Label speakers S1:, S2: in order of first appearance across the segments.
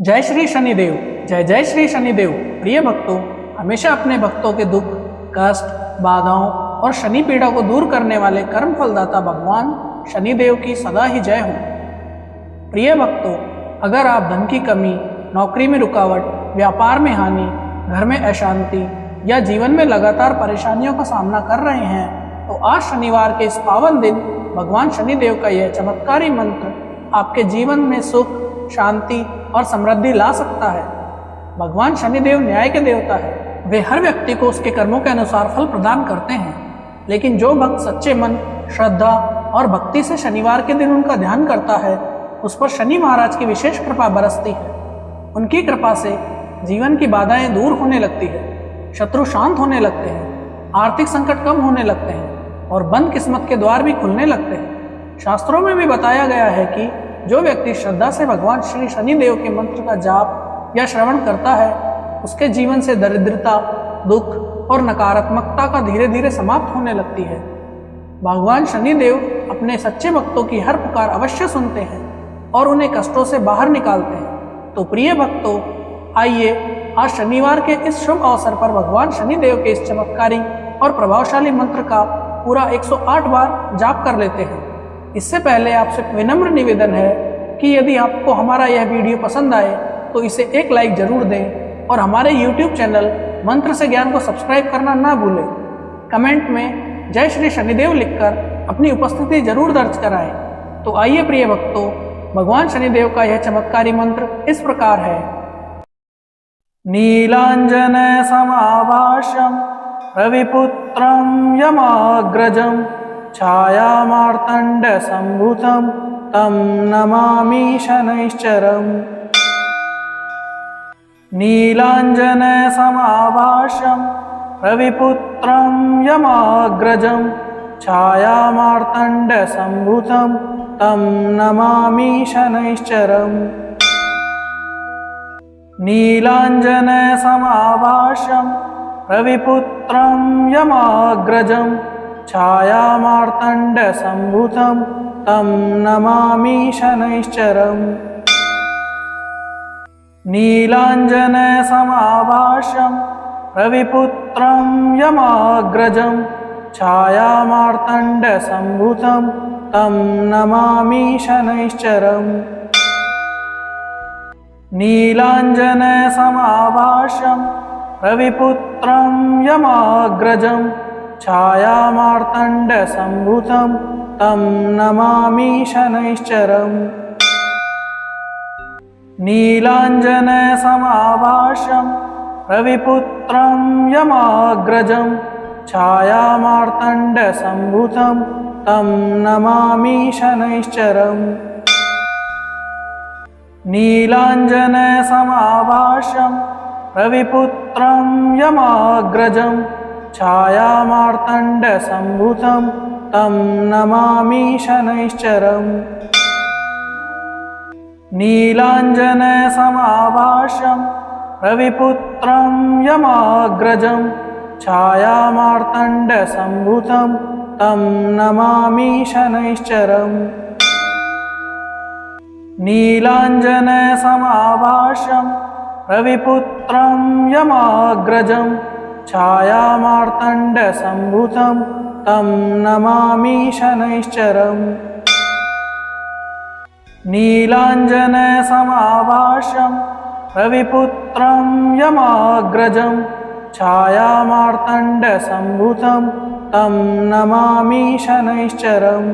S1: जय श्री शनिदेव। जय जय श्री शनिदेव। प्रिय भक्तों, हमेशा अपने भक्तों के दुख, कष्ट, बाधाओं और शनि पीड़ा को दूर करने वाले कर्म फलदाता भगवान शनिदेव की सदा ही जय हो। प्रिय भक्तों, अगर आप धन की कमी, नौकरी में रुकावट, व्यापार में हानि, घर में अशांति या जीवन में लगातार परेशानियों का सामना कर रहे हैं, तो आज शनिवार के इस पावन दिन भगवान शनिदेव का यह चमत्कारी मंत्र आपके जीवन में सुख, शांति और समृद्धि ला सकता है। भगवान शनिदेव न्याय के देवता है। वे हर व्यक्ति को उसके कर्मों के अनुसार फल प्रदान करते हैं, लेकिन जो भक्त सच्चे मन, श्रद्धा और भक्ति से शनिवार के दिन उनका ध्यान करता है, उस पर शनि महाराज की विशेष कृपा बरसती है। उनकी कृपा से जीवन की बाधाएं दूर होने लगती है, शत्रु शांत होने लगते हैं, आर्थिक संकट कम होने लगते हैं और बंद किस्मत के द्वार भी खुलने लगते हैं। शास्त्रों में भी बताया गया है कि जो व्यक्ति श्रद्धा से भगवान श्री शनिदेव के मंत्र का जाप या श्रवण करता है, उसके जीवन से दरिद्रता, दुख और नकारात्मकता का धीरे धीरे समाप्त होने लगती है। भगवान शनिदेव अपने सच्चे भक्तों की हर पुकार अवश्य सुनते हैं और उन्हें कष्टों से बाहर निकालते हैं। तो प्रिय भक्तों, आइए आज शनिवार के इस शुभ अवसर पर भगवान शनिदेव के इस चमत्कारी और प्रभावशाली मंत्र का पूरा 108 बार जाप कर लेते हैं। इससे पहले आपसे विनम्र निवेदन है कि यदि आपको हमारा यह वीडियो पसंद आए तो इसे एक लाइक जरूर दें और हमारे YouTube चैनल मंत्र से ज्ञान को सब्सक्राइब करना ना भूलें। कमेंट में जय श्री शनिदेव लिखकर अपनी उपस्थिति जरूर दर्ज कराएं। तो आइए प्रिय भक्तों, भगवान शनिदेव का यह चमत्कारी मंत्र इस प्रकार है। नीलांजन समाभाषम रविपुत्रं यमाग्रजं छायामार्तंड संभूतं तं नमामि शनैश्चरम्। नीलांजन समाभाषं रविपुत्रं यमाग्रजं छायामार्तंड संभूतं तं नमामि शनैश्चरम्। नीलांजन समाभाषं रविपुत्रं यमाग्रजं छायामार्तंड संभूतं तं नमामि शनैश्चरम्। नीलांजन समाभाषं रविपुत्रं यमाग्रजं छायामार्तंड संभूतं तं नमामि शनैश्चरम्। नीलांजन समाभाषं रविपुत्रं यमाग्रजं छायामार्तंड संभूतं तं नमामि शनैश्चरम्। नीलांजन समाभाषं रविपुत्रं यमाग्रजं छायामार्तंड संभूतं तं नमामि शनैश्चरम्। नीलांजन समाभाषं रविपुत्रं यमाग्रजं छायामार्तंड संभूतं तं नमामि शनैश्चरम्। नीलांजन समाभाषं रविपुत्रं यमाग्रजं छायामार्तंड संभूतं तं नमामि शनैश्चरम्। नीलांजन समाभाषं रविपुत्रं यमाग्रजं छायामार्तंड संभूतं तं नमामि शनैश्चरम्। नीलांजन समाभाषं रविपुत्रं यमाग्रजं छायामार्तंड संभूतं तं नमामि शनैश्चरम्।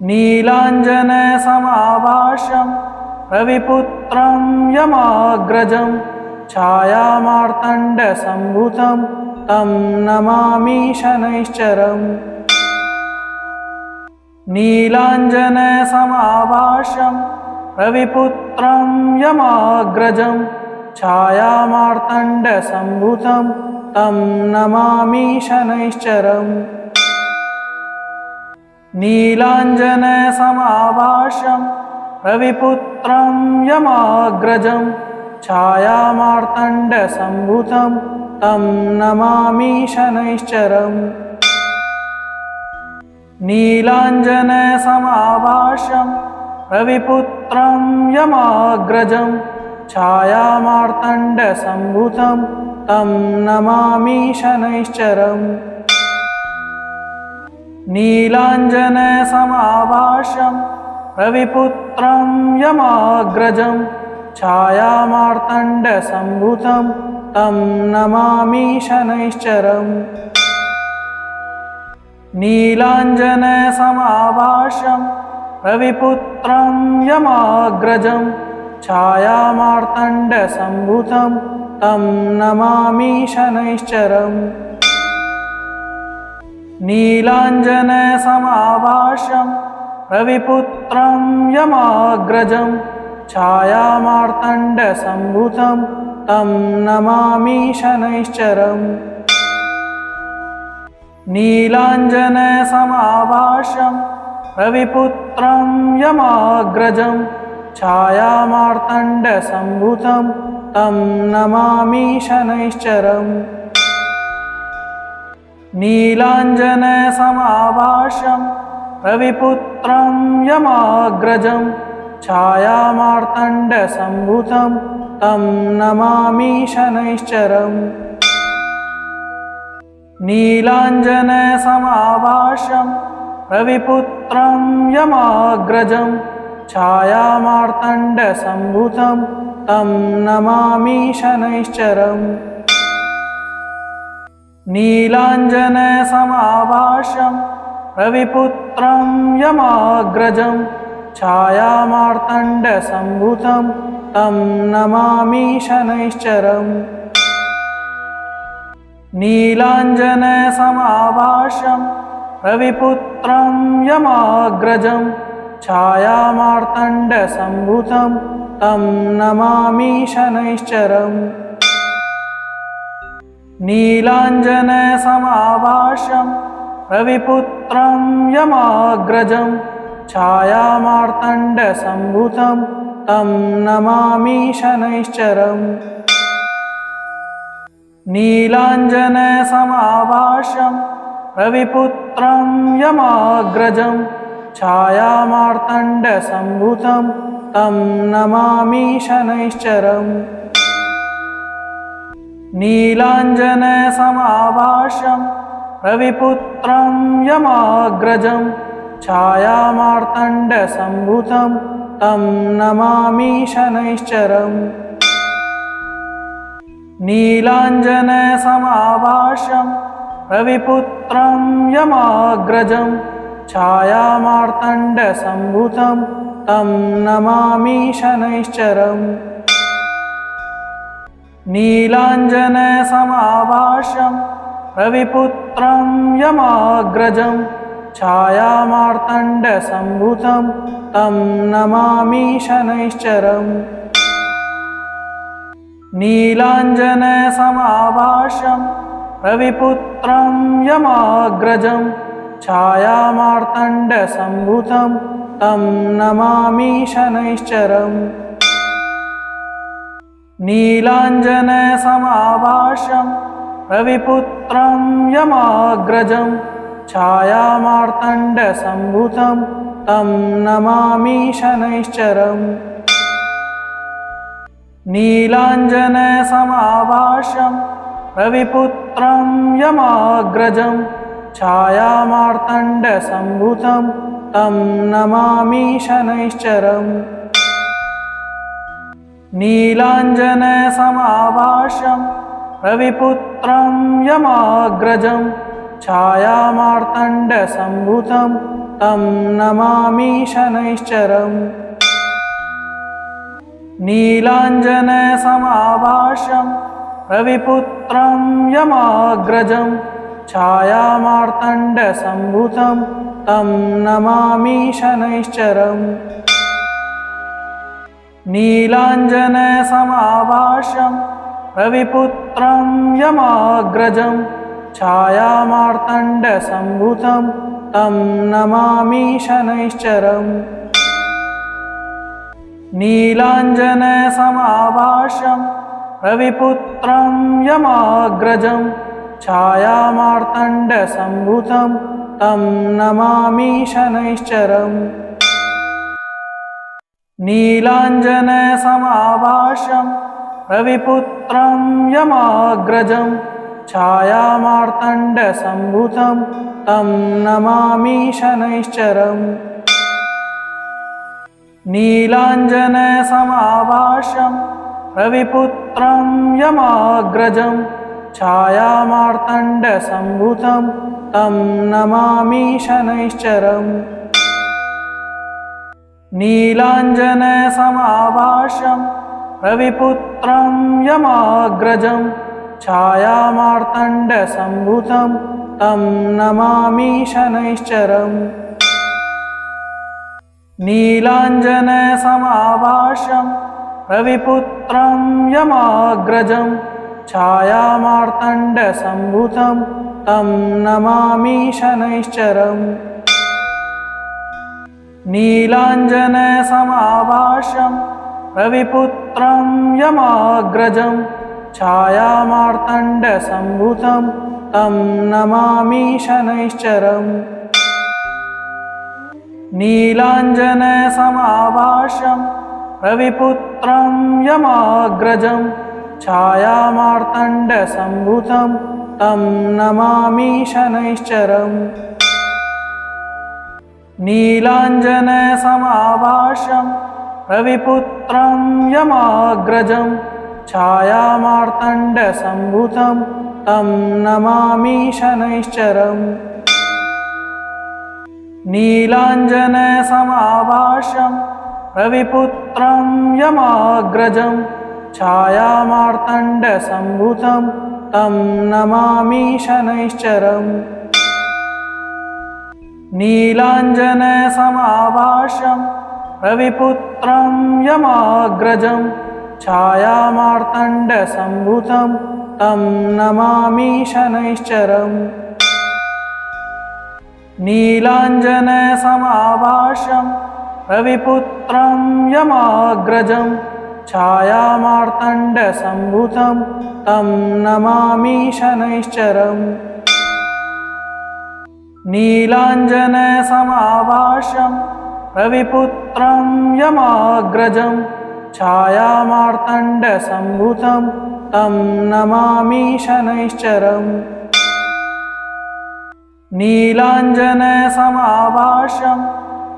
S1: नीलांजन समाभाषं रविपुत्रं यमाग्रजं छायामार्तंड संभूतं तं नमामि शनैश्चरम्। नीलांजन समाभाषं रविपुत्रं यमाग्रजं छायामार्तंड संभूतं तं नमामि शनैश्चरम्। नीलांजन समाभाषं रविपुत्रं यमाग्रजं छायामार्तंड संभूतं तं नमामि शनैश्चरम्। नीलांजन समाभाषं रविपुत्रं यमाग्रजं छायामार्तण्डसम्भूतं तं नमामि शनैश्चरम्। नीलाञ्जनसमाभासं रविपुत्रं यमाग्रजं छायामार्तण्डसम्भूतं तं नमामि शनैश्चरम्। नीलाञ्जनसमाभासं रविपुत्रं यमाग्रजं छायामार्तण्डसम्भूतं तं नमामि शनैश्चरम्। नीलाञ्जनसमाभासं रविपुत्रं यमाग्रजं छायामार्तण्डसम्भूतं तं नमामि शनैश्चरम्। नीलाञ्जनसमाभासं रविपुत्रं यमाग्रजं छायामार्तण्डसम्भूतं तं नमामि शनैश्चरम्। नीलाञ्जनसमाभासं रविपुत्रं यमाग्रजं छायामार्तण्डसम्भूतं तं नमामि शनैश्चरम्। नीलाञ्जनसमाभासं रविपुत्रं यमाग्रजं छायामार्तण्डसम्भूतं तं नमामि शनैश्चरम्। नीलाञ्जनसमाभासं रविपुत्रं यमाग्रजं छायामार्तण्डसम्भूतं तं नमामि शनैश्चरम्। नीलाञ्जनसमाभासं रविपुत्रं यमाग्रजं छायामार्तण्डसम्भूतं तं नमामि शनैश्चरम्। नीलाञ्जनसमाभासं रविपुत्रं यमाग्रजं छायामार्तण्डसम्भूतं तं नमामि शनैश्चरम्। नीलाञ्जनसमाभासं रविपुत्रं यमाग्रजं छायामार्तण्डसम्भूतं तं नमामि शनैश्चरम्। नीलाञ्जनसमाभासं रविपुत्रं यमाग्रजं छायामार्तण्डसम्भूतं तं नमामि शनैश्चरम्। नीलाञ्जनसमाभासं रविपुत्रं यमाग्रजं छायामार्तण्डसम्भूतं तं नमामि शनैश्चरम्। नीलाञ्जनसमाभासं रविपुत्रं यमाग्रजं छायामार्तण्डसम्भूतं तं नमामि शनैश्चरम्। नीलाञ्जनसमाभासं रविपुत्रं यमाग्रजं छायामार्तण्डसम्भूतं तं नमामि शनैश्चरम्। नीलाञ्जनसमाभासं रविपुत्रं यमाग्रजं छायामार्तण्डसम्भूतं तं नमामि शनैश्चरम्। नीलाञ्जनसमाभासं रविपुत्रं यमाग्रजं छायामार्तण्डसम्भूतं तं नमामि शनैश्चरम्। नीलाञ्जनसमाभासं रविपुत्रं यमाग्रजं छायामार्तण्डसम्भूतं तं नमामि शनैश्चरम्। नीलाञ्जनसमाभासं रविपुत्रं यमाग्रजं छायामार्तण्डसम्भूतं तं नमामि शनैश्चरम्। नीलाञ्जनसमाभासं रविपुत्रं यमाग्रजं छायामार्तण्डसम्भूतं तं नमामि शनैश्चरम्। नीलाञ्जनसमाभासं रविपुत्रं यमाग्रजं छायामार्तण्डसम्भूतं तं नमामि शनैश्चरम्। नीलाञ्जनसमाभाषं रविपुत्रं यमाग्रजं छायामार्तण्डसम्भुतं तं नमामि शनैश्चरम्। नीलाञ्जनसमाभाषं रविपुत्रं यमाग्रजं छायामार्तण्डसम्भुतं तं नमामि शनैश्चरम्। नीलाञ्जनसमाभाषं रविपुत्रं यमाग्रजं छायामार्तण्डसम्भुतं तं नमामि शनैश्चरम्। नीलाञ्जनसमाभाषं रविपुत्रं यमाग्रजं छायामार्तण्डसम्भुतं तं नमामि शनैश्चरम्। नीलाञ्जनसमाभाषं रविपुत्रं यमाग्रजं छायामार्तण्डसम्भुतं तं नमामि शनैश्चरम्। नीलाञ्जनसमाभाषं रविपुत्रं यमाग्रजं छायामार्तण्डसम्भुतं तं नमामि शनैश्चरम्। नीलाञ्जनसमाभाषं रविपुत्रं यमाग्रजं छायामार्तण्डसम्भुतं तं नमामि शनैश्चरम्। नीलाञ्जनसमाभाषं रविपुत्रं यमाग्रजं छायामार्तण्डसम्भुतं तं नमामि शनैश्चरम्। नीलाञ्जनसमाभाषं रविपुत्रं यमाग्रजं छायामार्तण्डसम्भुतं तं नमामि शनैश्चरम्। नीलाञ्जनसमाभाषं रविपुत्रं यमाग्रजं छायामार्तण्डसम्भुतं तं नमामि शनैश्चरम्। नीलाञ्जनसमाभाषं रविपुत्रं यमाग्रजं छायामार्तण्डसम्भुतं तं नमामि शनैश्चरम्। नीलाञ्जनसमाभाषं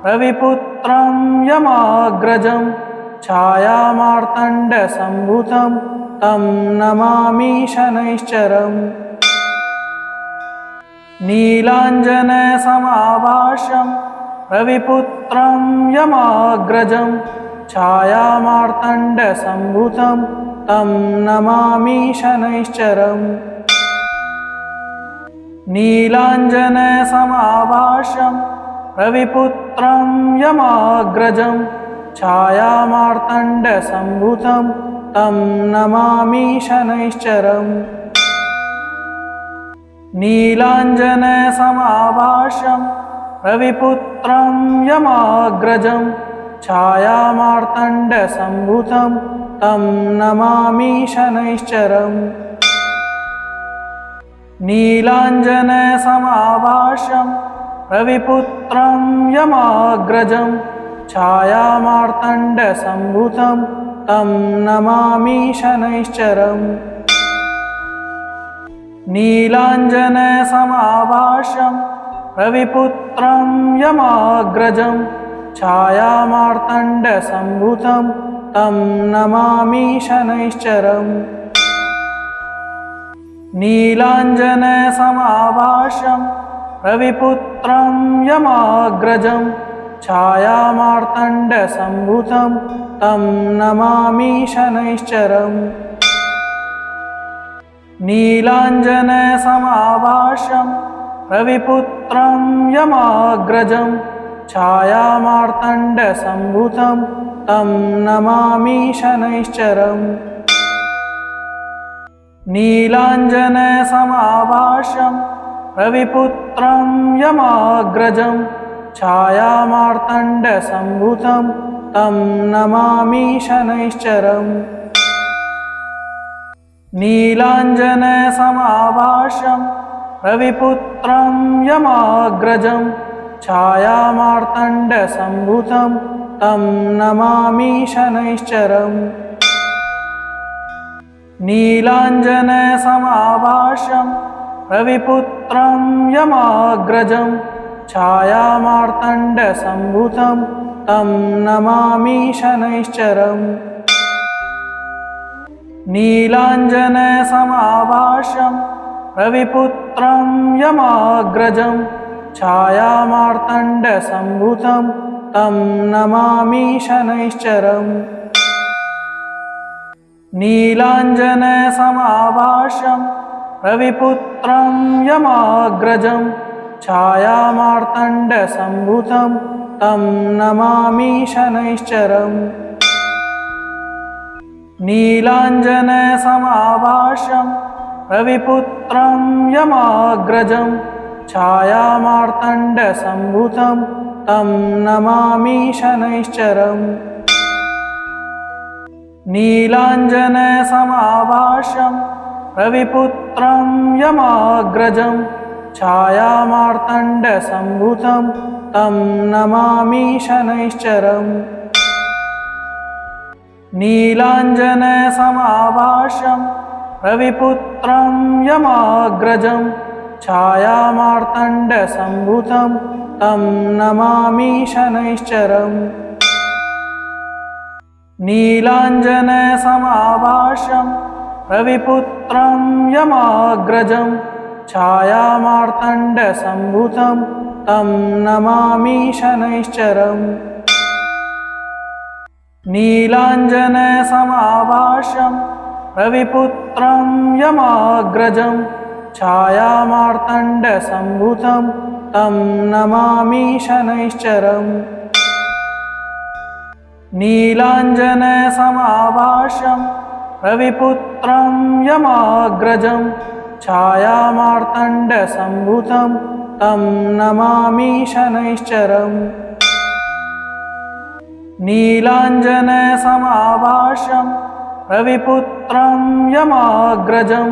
S1: रविपुत्रं यमाग्रजं छायामार्तण्डसम्भुतं तं नमामि शनैश्चरम्। नीलाञ्जनसमाभाषं रविपुत्रं यमाग्रजं छायामार्तण्डसम्भुतं तं नमामि शनैश्चरम्। नीलाञ्जनसमाभाषं रविपुत्रं यमाग्रजं छायामार्तण्डसम्भुतं तं नमामि शनैश्चरम्। नीलाञ्जनसमाभाषं रविपुत्रं यमाग्रजं छायामार्तण्डसम्भुतं तं नमामि शनैश्चरम्। नीलाञ्जनसमाभाषं रविपुत्रं यमाग्रजं छायामार्तण्डसम्भुतं तं नमामि शनैश्चरम्। नीलाञ्जनसमाभाषं रविपुत्रं यमाग्रजं छायामार्तण्डसम्भुतं तं नमामि शनैश्चरम्। नीलाञ्जनसमाभाषं रविपुत्रं यमाग्रजं छायामार्तण्डसम्भुतं तं नमामि शनैश्चरम्। नीलाञ्जनसमाभाषं रविपुत्रं यमाग्रजं छायामार्तण्डसम्भुतं तं नमामि शनैश्चरम्। नीलाञ्जनसमाभाषं रविपुत्रं यमाग्रजं छायामार्तण्डसम्भुतं तं नमामि शनैश्चरम्। नीलाञ्जनसमाभाषं रविपुत्रं यमाग्रजं छायामार्तण्डसम्भुतं तं नमामि शनैश्चरम्। नीलाञ्जनसमाभासं रविपुत्रं यमाग्रजं छायामार्तण्डसम्भूतं तं नमामि शनैश्चरम्। नीलाञ्जनसमाभासं रविपुत्रं यमाग्रजं छायामार्तण्डसम्भूतं तं नमामि शनैश्चरम्। नीलाञ्जनसमाभासं रविपुत्रं यमाग्रजं छायामार्तण्डसम्भूतं तं नमामि शनैश्चरम्। नीलाञ्जनसमाभासं रविपुत्रं यमाग्रजं छायामार्तण्डसम्भूतं तं नमामि शनैश्चरम्। नीलाञ्जनसमाभासं रविपुत्रं यमाग्रजं छायामार्तण्डसम्भूतं तं नमामि शनैश्चरम्। नीलाञ्जनसमाभासं रविपुत्रं यमाग्रजं छायामार्तण्डसम्भूतं तं नमामि शनैश्चरम्। नीलाञ्जनसमाभासं रविपुत्रं यमाग्रजं छायामार्तण्डसम्भूतं तं नमामि शनैश्चरम्। नीलाञ्जनसमाभासं रविपुत्रं यमाग्रजं छायामार्तण्डसम्भूतं तं नमामि शनैश्चरम्। नीलाञ्जनसमाभासं रविपुत्रं यमाग्रजं छायामार्तण्डसम्भूतं तं नमामि शनैश्चरम्। नीलाञ्जनसमाभासं रविपुत्रं यमाग्रजं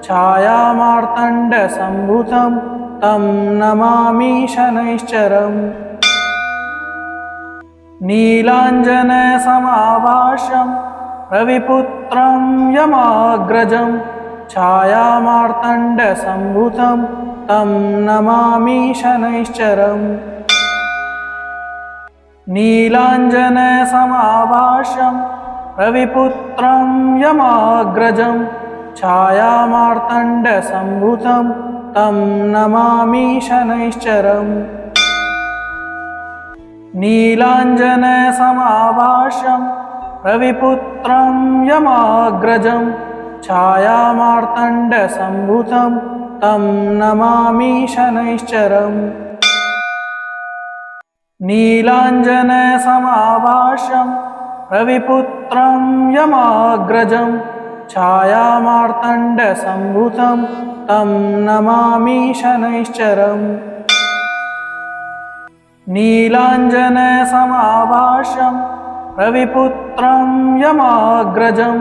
S1: छायामार्तण्डसम्भूतं तं नमामि शनैश्चरम्। नीलाञ्जनसमाभासं रविपुत्रं यमाग्रजं छायामार्तण्डसम्भूतं तं नमामि शनैश्चरम्। नीलाञ्जनसमाभासं रविपुत्रं यमाग्रजं छायामार्तण्डसम्भूतं तं नमामि शनैश्चरम्। नीलाञ्जनसमाभासं रविपुत्रं यमाग्रजं छायामार्तण्डसम्भूतं तं नमामि शनैश्चरम्। नीलाञ्जनसमाभासं रविपुत्रं यमाग्रजं छायामार्तण्डसम्भूतं तं नमामि शनैश्चरम्। नीलाञ्जनसमाभासं रविपुत्रं यमाग्रजं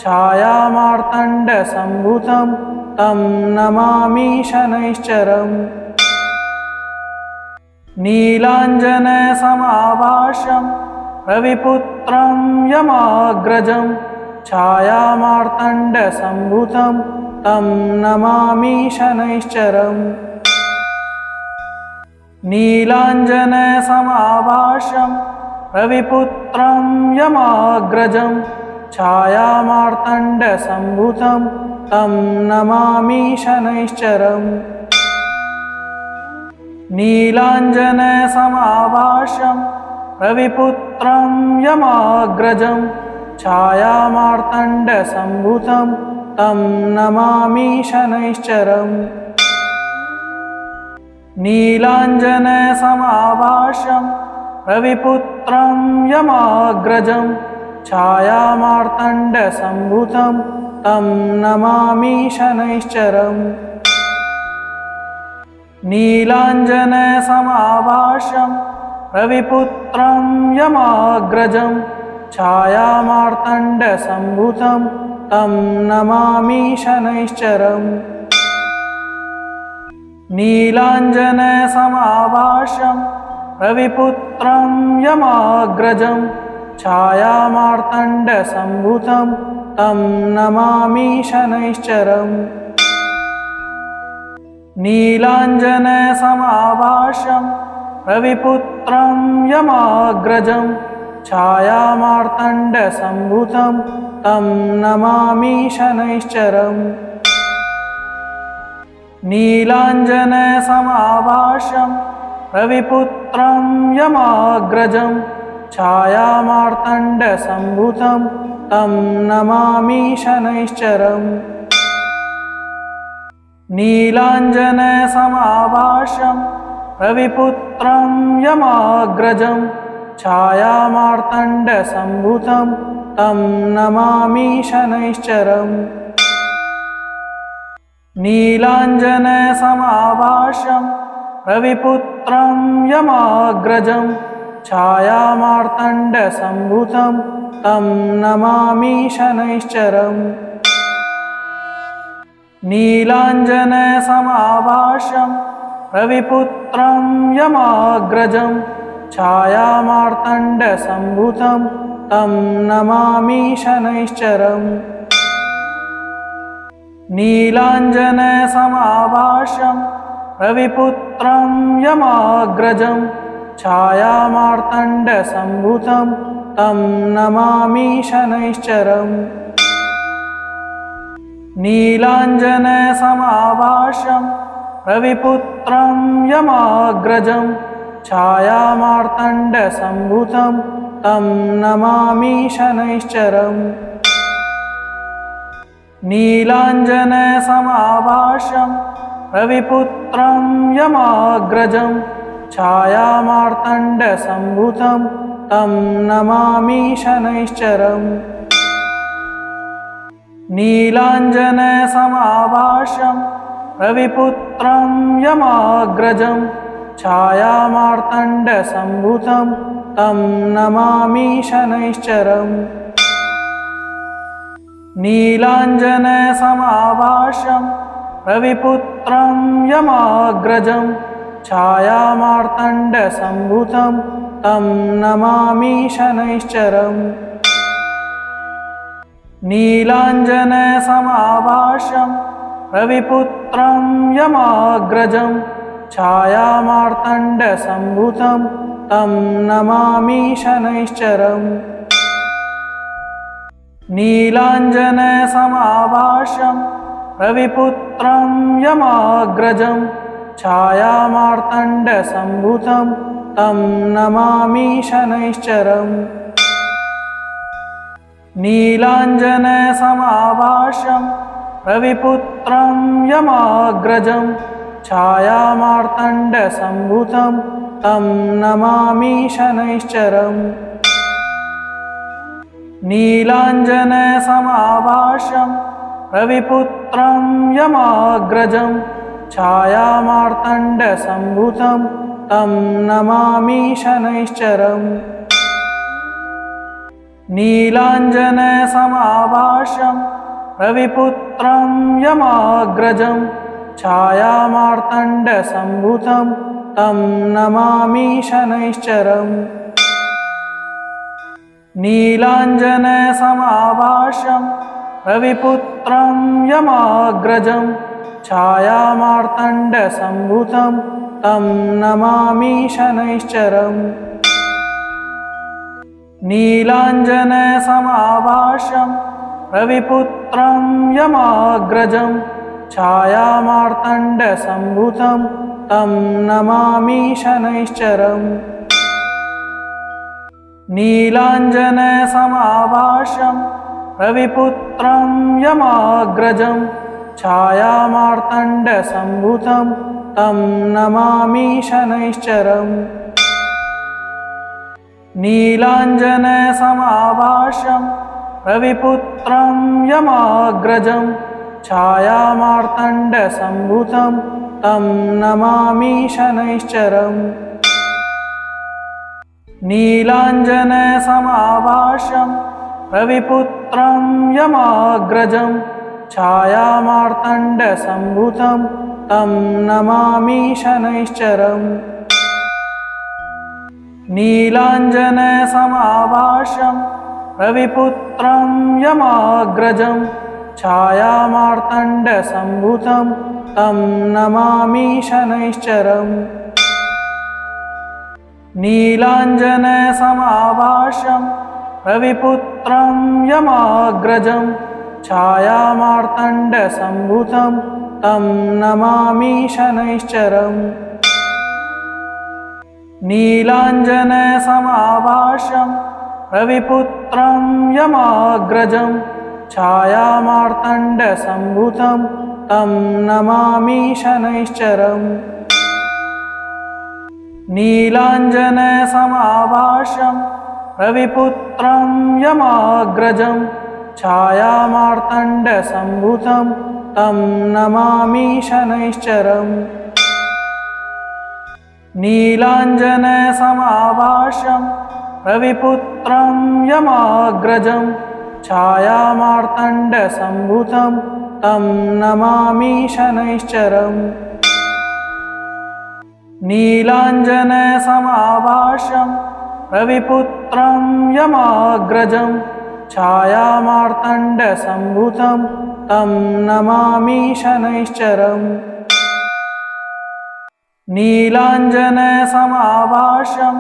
S1: छायामार्तण्डसम्भूतं तं नमामि शनैश्चरम्। नीलाञ्जनसमाभासं रविपुत्रं यमाग्रजं छायामार्तण्डसम्भूतं तं नमामि शनैश्चरम्। नीलाञ्जनसमाभासं रविपुत्रं यमाग्रजं छायामार्तण्डसम्भूतं तं नमामि शनैश्चरम्। नीलाञ्जनसमाभासं रविपुत्रं यमाग्रजं छायामार्तण्डसम्भूतं तं नमामि शनैश्चरम्। नीलाञ्जनसमाभासं रविपुत्रं यमाग्रजं छायामार्तण्डसम्भूतं तं नमामि शनैश्चरम्। नीलाञ्जनसमाभासं रविपुत्रं यमाग्रजं छायामार्तण्डसम्भूतं तं नमामि शनैश्चरम्। नीलाञ्जनसमाभासं रविपुत्रं यमाग्रजं छायामार्तण्डसम्भूतं तं नमामि शनैश्चरम्। नीलाञ्जनसमाभासं रविपुत्रं यमाग्रजं छायामार्तण्डसम्भूतं तं नमामि शनैश्चरम्। नीलाञ्जनसमाभासं रविपुत्रं यमाग्रजं छायामार्तण्डसम्भूतं तं नमामि शनैश्चरम्। नीलाञ्जनसमाभासं रविपुत्रं यमाग्रजं छायामार्तण्डसम्भूतं तं नमामि शनैश्चरम्। नीलाञ्जनसमाभासं रविपुत्रं यमाग्रजं छायामार्तण्डसम्भूतं तं नमामि शनैश्चरम्। नीलाञ्जनसमाभासं रविपुत्रं यमाग्रजं छायामार्तण्डसम्भूतं तं नमामि शनैश्चरम्। नीलाञ्जनसमाभासं रविपुत्रं यमाग्रजं छायामार्तण्डसम्भूतं तं नमामि शनैश्चरम्। नीलाञ्जनसमाभासं रविपुत्रं यमाग्रजं छायामार्तण्डसम्भूतं तं नमामि शनैश्चरम्। नीलाञ्जनसमाभासं रविपुत्रं यमाग्रजं छायामार्तण्डसम्भूतं तं नमामि शनैश्चरम्। नीलाञ्जनसमाभासं रविपुत्रं यमाग्रजं छायामार्तण्डसम्भूतं तं नमामि शनैश्चरम्। नीलाञ्जनसमाभासं रविपुत्रं यमाग्रजं छायामार्तण्डसम्भूतं तं नमामि शनैश्चरम्। नीलाञ्जनसमाभासं रविपुत्रं यमाग्रजं छायामार्तण्डसम्भूतं तं नमामि शनैश्चरम्। नीलाञ्जनसमाभासं रविपुत्रं यमाग्रजं छायामार्तण्डसम्भूतं तं नमामि शनैश्चरम्। नीलाञ्जनसमाभासं रविपुत्रं यमाग्रजं छायामार्तण्डसम्भूतं तं नमामि शनैश्चरम्। नीलाञ्जनसमाभासं रविपुत्रं यमाग्रजं छायामार्तण्डसम्भूतं तं नमामि शनैश्चरम्। नीलाञ्जनसमाभासं रविपुत्रं यमाग्रजं छायामार्तण्डसम्भूतं तं नमामि शनैश्चरम्। नीलाञ्जनसमाभासं रविपुत्रं यमाग्रजं छायामार्तण्डसम्भूतं तं नमामि शनैश्चरम्। नीलाञ्जनसमाभासं रविपुत्रं यमाग्रजं छायामार्तण्डसम्भूतं तं नमामि शनैश्चरम्। नीलाञ्जनसमाभासं रविपुत्रं यमाग्रजं छायामार्तण्डसम्भूतं तं नमामि शनैश्चरम्। नीलाञ्जनसमाभासं रविपुत्रं यमाग्रजं छायामार्तण्डसम्भूतं तं नमामि शनैश्चरम्। नीलाञ्जनसमाभासं रविपुत्रं यमाग्रजं छायामार्तण्डसम्भूतं तं नमामि शनैश्चरम्। नीलाञ्जनसमाभाषं रविपुत्रं यमाग्रजं छायामार्तण्डसम्भूतं तं नमामि शनैश्चरम्। नीलाञ्जनसमाभाषं रविपुत्रं यमाग्रजं छायामार्तण्डसम्भूतं तं नमामि शनैश्चरम्। नीलाञ्जनसमाभाषं रविपुत्रं यमाग्रजं छायामार्तण्डसम्भूतं तं नमामि शनैश्चरम्। नीलाञ्जनसमाभाषं रविपुत्रं यमाग्रजं छायामार्तण्डसम्भूतं तं नमामि शनैश्चरम्। नीलाञ्जनसमाभाषं रविपुत्रं यमाग्रजं छायामार्तण्डसम्भूतं तं नमामि शनैश्चरम्। नीलाञ्जनसमाभाषं रविपुत्रं यमाग्रजं छायामार्तण्डसम्भूतं तं नमामि शनैश्चरम्। नीलाञ्जनसमाभाषं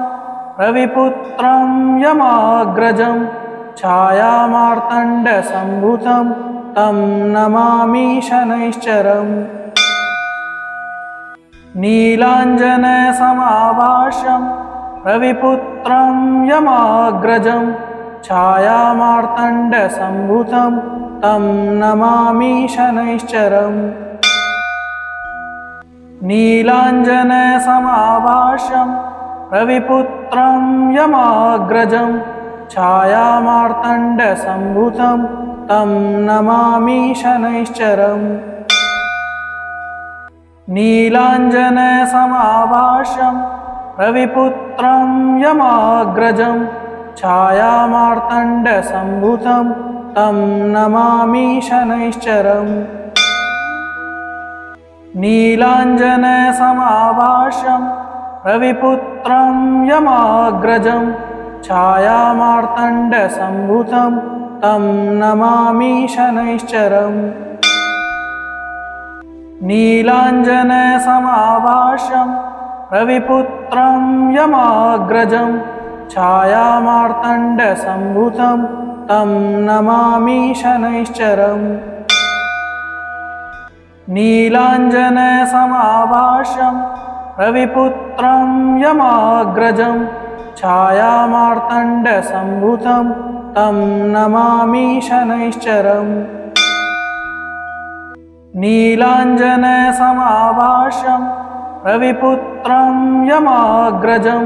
S1: रविपुत्रं यमाग्रजं छायामार्तण्डसम्भूतं तं नमामि शनैश्चरम्। नीलाञ्जनसमाभाषं रविपुत्रं यमाग्रजं छायामार्तण्डसम्भूतं तं नमामि शनैश्चरम्। नीलाञ्जनसमाभाषं रविपुत्रं यमाग्रजं छायामार्तण्डसम्भूतं तं नमामि शनैश्चरम्। नीलाञ्जनसमाभाषं रविपुत्रं यमाग्रजं छायामार्तण्डसम्भूतं तं नमामि शनैश्चरम्। नीलाञ्जनसमाभाषं रविपुत्रं यमाग्रजं छायामार्तण्डसम्भूतं तं नमामि शनैश्चरम्। नीलाञ्जनसमाभाषं रविपुत्रं यमाग्रजं छायामार्तण्डसम्भूतं तं नमामि शनैश्चरम्। नीलाञ्जनसमाभाषं रविपुत्रं यमाग्रजं छायामार्तण्डसम्भूतं तं नमामि शनैश्चरम्। नीलाञ्जनसमाभाषं रविपुत्रं यमाग्रजं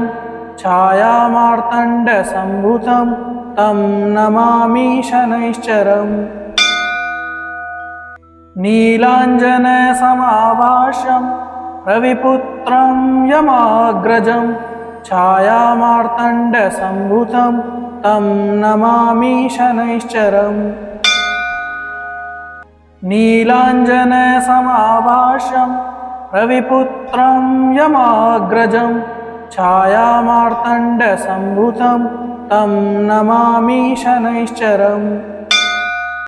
S1: छायामार्तण्डसम्भूतं तं नमामि शनैश्चरम्। नीलाञ्जनसमाभाषं रविपुत्रं यमाग्रजं छायामार्तण्डसम्भूतं तं नमामि शनैश्चरम्। नीलाञ्जनसमाभाषं रविपुत्रं यमाग्रजं छायामार्तण्डसम्भूतं तं नमामि शनैश्चरम्।